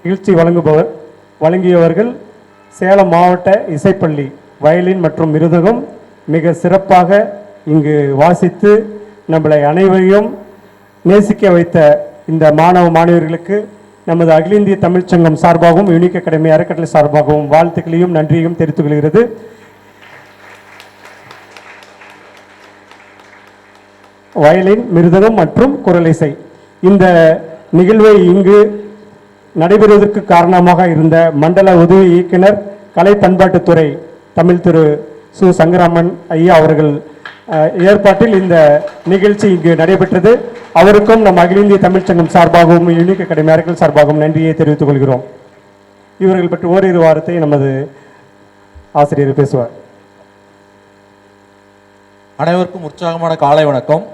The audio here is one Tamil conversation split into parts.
நிகழ்ச்சி வழங்கியவர்கள் சேலம் மாவட்ட இசைப்பள்ளி வயலின் மற்றும் மிருதகம் மிக சிறப்பாக இங்கு வாசித்து நம்மளை அனைவரையும் நேசிக்க வைத்த இந்த மாணவ மாணவர்களுக்கு நமது அகில இந்திய தமிழ்ச் சங்கம் சார்பாகவும் யூனிக் அகாடமி அறக்கட்டளை சார்பாகவும் வாழ்த்துக்களையும் நன்றியையும் தெரிவித்துக் கொள்கிறது. வயலின் மிருதகம் மற்றும் குரல் இசை இந்த நிகழ்வை இங்கு நடைபெறுவதற்கு காரணமாக இருந்த மண்டல உதவி இயக்குனர் கலை பண்பாட்டுத்துறை தமிழ் திரு சு சங்கராமன் ஐயா அவர்கள் ஏற்பாட்டில் இந்த நிகழ்ச்சி இங்கு நடைபெற்றது. அவருக்கும் நம் அகில இந்திய தமிழ்ச்சங்கம் சார்பாகவும் யூனிக் அகாடமி அறக்கட்டளை சார்பாகவும் நன்றியை தெரிவித்துக் கொள்கிறோம். இவர்கள் பற்றி ஓரிரு வாரத்தை நமது ஆசிரியர் பேசுவார். அனைவருக்கும் உற்சாகமான காலை வணக்கம்.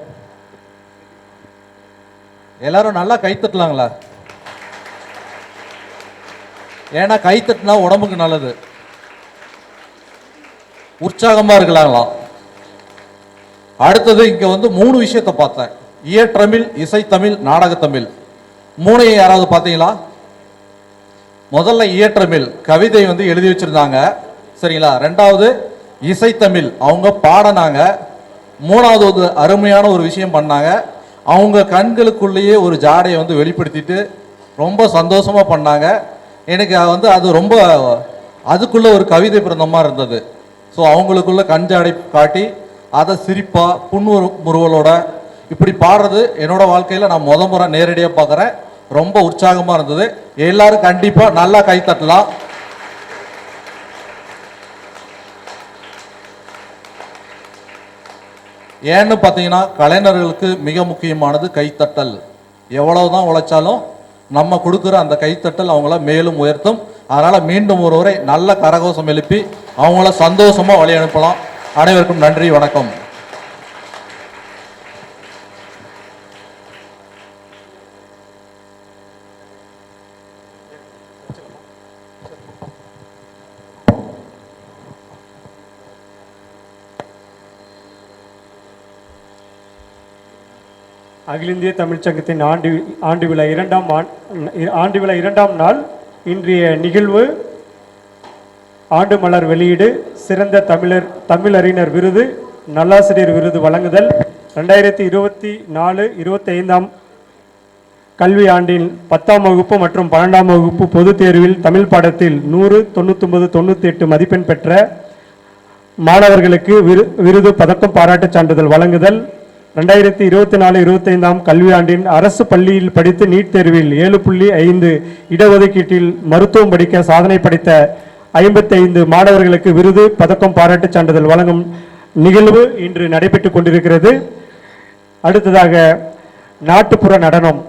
எல்லாரும் நல்லா கைத்தட்டலாங்களா? ஏன்னா கைத்தட்டினா உடம்புக்கு நல்லது. உற்சாகமா இருக்கலாங்களா? அடுத்தது இங்க வந்து 3 விஷயத்தை பார்த்தேன். இயற்றமிழ், இசைத்தமிழ், நாடகத்தமிழ். 3ஐயும் யாராவது பார்த்தீங்களா? முதல்ல இயற்றமிழ் கவிதை வந்து எழுதி வச்சிருந்தாங்க, சரிங்களா? 2வது இசைத்தமிழ் அவங்க பாடினாங்க. 3வது அருமையான ஒரு விஷயம் பண்ணாங்க. அவங்க கண்களுக்குள்ளேயே ஒரு ஜாடையை வந்து வெளிப்படுத்திட்டு ரொம்ப சந்தோஷமா பண்ணாங்க. எனக்கு வந்து அது ரொம்ப அதுக்குள்ள ஒரு கவிதை பிறந்த மாதிரி இருந்தது. ஸோ அவங்களுக்குள்ள கண் ஜாடை காட்டி அதை சிரிப்பா புன்முறுவலோட இப்படி பாடுறது என்னோட வாழ்க்கையில் நான் முறை நேரடியாக பார்க்குறேன். ரொம்ப உற்சாகமாக இருந்தது. எல்லாரும் கண்டிப்பாக நல்லா கை தட்டலாம். ஏன்னு பார்த்தீங்கன்னா கலைஞர்களுக்கு மிக முக்கியமானது கைத்தட்டல். எவ்வளவுதான் உழைச்சாலும் நம்ம கொடுக்குற அந்த கைத்தட்டல் அவங்கள மேலும் உயர்த்தும். அதனால மீண்டும் ஒருவரை நல்ல கரகோஷம் எழுப்பி அவங்கள சந்தோஷமா வழி அனுப்பலாம். அனைவருக்கும் நன்றி, வணக்கம். அகில இந்திய தமிழ்ச்சங்கத்தின் ஆண்டு விழா இரண்டாம் நாள் இன்றைய நிகழ்வு ஆண்டு மலர் வெளியீடு, சிறந்த தமிழறிஞர் விருது, நல்லாசிரியர் விருது வழங்குதல், 2024-25 கல்வி ஆண்டில் 10ஆம் வகுப்பு மற்றும் 12ஆம் வகுப்பு பொதுத் தேர்வில் தமிழ் பாடத்தில் 100, 99, 98 மதிப்பெண் பெற்ற மாணவர்களுக்கு விருது, பதக்கம், பாராட்டுச் சான்றிதழ் வழங்குதல், 2024-25 கல்வியாண்டின் அரசு பள்ளியில் படித்து நீட் தேர்வில் 7.5 இடஒதுக்கீட்டில் மருத்துவம் படிக்க சாதனை படைத்த 55 மாணவர்களுக்கு விருது, பதக்கம், பாராட்டுச் சான்றிதழ் வழங்கும் நிகழ்வு இன்று நடைபெற்றுக் கொண்டிருக்கிறது. அடுத்ததாக நாட்டுப்புற நடனம்.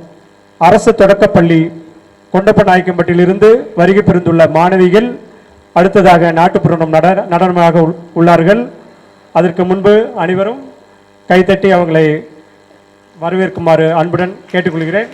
அரசு தொடக்கப்பள்ளி கொண்டப்பநாயக்கம்பட்டியிலிருந்து வருகை புரிந்துள்ள மாணவிகள் அடுத்ததாக நாட்டுப்புற நடனமாக உள்ளார்கள். அதற்கு முன்பு அனைவரும் கைத்தட்டி அவங்களை வரவேற்குமாறு அன்புடன் கேட்டுக்கொள்கிறேன்.